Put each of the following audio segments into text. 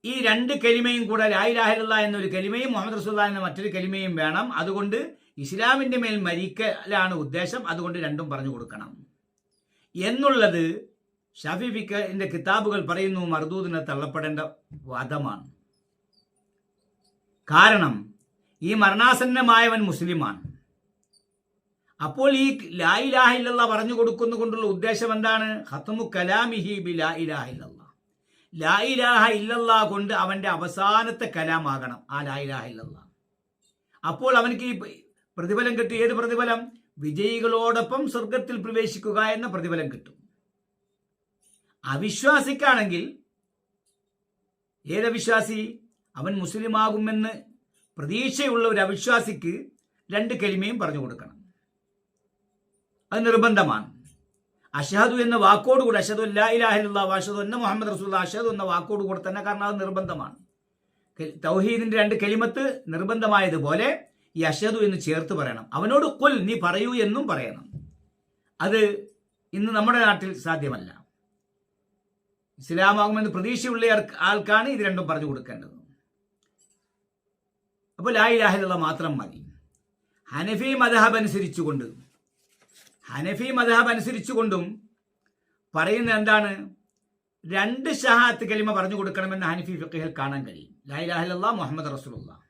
ഈ രണ്ട് കലിമയും കൂടെ ലാ ഇലാഹ ഇല്ലല്ലാഹ് എന്നൊരു കലിമയും മുഹമ്മദ് റസൂലുള്ളാഹി എന്ന മറ്റൊരു കലിമയും വേണം. അതുകൊണ്ട് ഇസ്ലാമിന്റെ മേൽ മരിക്കലാണ് ഉദ്ദേശം. അതുകൊണ്ട് രണ്ടും പറഞ്ഞു കൊടുക്കണം എന്നുള്ളത് ഷാഫി ഫിഖിന്റെ കിതാബുകൾ പറയുന്നു മർദൂദിനെ തള്ളപ്പെടേണ്ട വാദമാണ്. കാരണം ഈ മരണാസന്നമായവൻ മുസ്ലിമാണ്. അപ്പോൾ ഈ ലാ ഇലാഹ ഇല്ലല്ലാഹ് പറഞ്ഞു കൊടുക്കുന്നതുകൊണ്ടുള്ള ഉദ്ദേശം എന്താണ്? ഖത്മു കലാമിഹി ബി ലാ ഇലാഹ ഇല്ലല്ലാഹ്. ലാ ഇലാഹ ഇല്ലല്ലാഹ് കൊണ്ട് അവന്റെ അവസാനത്തെ കലാമാകണം ആ ലാ ഇലാഹ ഇല്ലല്ലാഹ്. അപ്പോൾ അവനക്ക് ഈ പ്രതിഫലം കിട്ടും. ഏത് പ്രതിഫലം? വിജയികളോടൊപ്പം സ്വർഗത്തിൽ പ്രവേശിക്കുക എന്ന പ്രതിഫലം കിട്ടും. അവിശ്വാസിക്കാണെങ്കിൽ, ഏതവിശ്വാസി? അവൻ മുസ്ലിമാകുമെന്ന് പ്രതീക്ഷയുള്ള ഒരു അവിശ്വാസിക്ക് രണ്ട് കലിമയും പറഞ്ഞു കൊടുക്കണം. അത് നിർബന്ധമാണ്. അഷ്ഹദു എന്ന വാക്കോടുകൂടി, അഷ്ഹദു ലാ ഇലാഹ ഇല്ലല്ലാഹ് വഅഷ്ഹദു അന്ന മുഹമ്മദ് റസൂലുള്ളാഹി, അഷ്ഹദു എന്ന വാക്കോടുകൂടി തന്നെ, കാരണം അത് നിർബന്ധമാണ്. തൗഹീദിന്റെ രണ്ട് കലിമത്ത് നിർബന്ധമായതുപോലെ ഈ അഷ്ഹദു എന്ന് ചേർത്ത് പറയണം. അവനോട് ഖുൽ, നീ പറയൂ എന്നും പറയണം. അത് ഇന്ന് നമ്മുടെ നാട്ടിൽ സാധ്യമല്ല. ഇസ്ലാമാകുമെന്ന് പ്രതീക്ഷയുള്ള ആൾക്കാണ് ഇത് രണ്ടും പറഞ്ഞു കൊടുക്കേണ്ടത്. അപ്പോൾ ലാ ഇലാഹ ഇല്ലല്ലാഹ് മാത്രം മതി. ഹനഫി മദ്ഹബ് അനുസരിച്ചുകൊണ്ടും പറയുന്നത് എന്താണ്? രണ്ട് ഷഹാദത്ത് കലിമ പറഞ്ഞു കൊടുക്കണമെന്ന് ഹനഫി ഫിഖിൽ കാണാൻ കഴിയും. ലാ ഇലാഹ ഇല്ലല്ലാഹ് മുഹമ്മദ് റസൂലുള്ളാഹ്.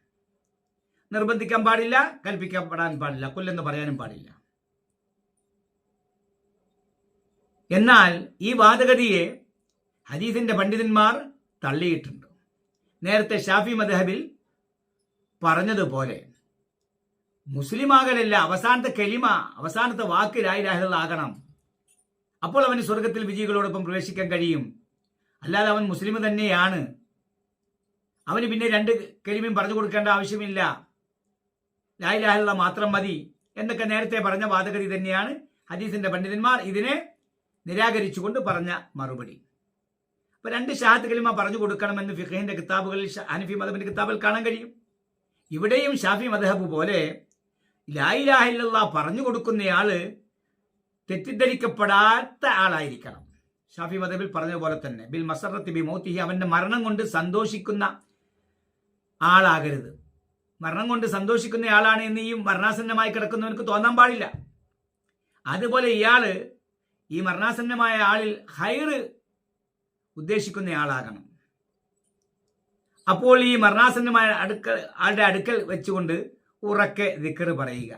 നിർബന്ധിക്കാൻ പാടില്ല, കൽപ്പിക്കപ്പെടാൻ പാടില്ല, കൊല്ലെന്ന് പറയാനും പാടില്ല. എന്നാൽ ഈ വാദഗതിയെ ഹദീസിന്റെ പണ്ഡിതന്മാർ തള്ളിയിട്ടുണ്ട്. നേരത്തെ ഷാഫി മദ്ഹബിൽ പറഞ്ഞതുപോലെ മുസ്ലിമാകലല്ല, അവസാനത്തെ കലിമ, അവസാനത്തെ വാക്ക് ലാ ഇലാഹ ഇല്ലല്ലാഹ് ആകണം. അപ്പോൾ അവന് സ്വർഗത്തിൽ വിജയികളോടൊപ്പം പ്രവേശിക്കാൻ കഴിയും. അല്ലാതെ അവൻ മുസ്ലിം തന്നെയാണ്, അവന് പിന്നെ രണ്ട് കലിമയും പറഞ്ഞു കൊടുക്കേണ്ട ആവശ്യമില്ല, ലാ ഇലാഹ ഇല്ലല്ലാഹ് മാത്രം മതി എന്നൊക്കെ നേരത്തെ പറഞ്ഞ വാദഗതി തന്നെയാണ് ഹദീസിന്റെ പണ്ഡിതന്മാർ ഇതിനെ നിരാകരിച്ചുകൊണ്ട് പറഞ്ഞ മറുപടി. അപ്പൊ രണ്ട് ഷഹാദത്ത് കലിമ പറഞ്ഞു കൊടുക്കണമെന്ന് ഫിഖഹിന്റെ കിതാബുകളിൽ, ഹനഫി മദ്ഹബിന്റെ കിതാബിൽ കാണാൻ കഴിയും. ഇവിടെയും ഷാഫി മദ്ഹബ് പോലെ ലാ ഇലാഹ ഇല്ലല്ലാഹ് പറഞ്ഞു കൊടുക്കുന്നയാള് തെറ്റിദ്ധരിക്കപ്പെടാത്ത ആളായിരിക്കണം. ഷാഫി മദ്ഹബിൽ പറഞ്ഞ പോലെ തന്നെ ബിൽ മസറത്തി ബി മൗതിഹി, അവന്റെ മരണം കൊണ്ട് സന്തോഷിക്കുന്ന ആളാകരുത്. മരണം കൊണ്ട് സന്തോഷിക്കുന്ന ആളാണ് എന്ന് ഈ മരണാസന്നമായി കിടക്കുന്നവർക്ക് തോന്നാൻ പാടില്ല. അതുപോലെ ഇയാള് ഈ മരണാസന്നമായ ആളിൽ ഹൈറ് ഉദ്ദേശിക്കുന്ന ആളാകണം. അപ്പോൾ ഈ മരണാസന്നമായ ആളുടെ അടുക്കൽ വെച്ചുകൊണ്ട് ഉറക്കെ ദിക്ർ പറയുക.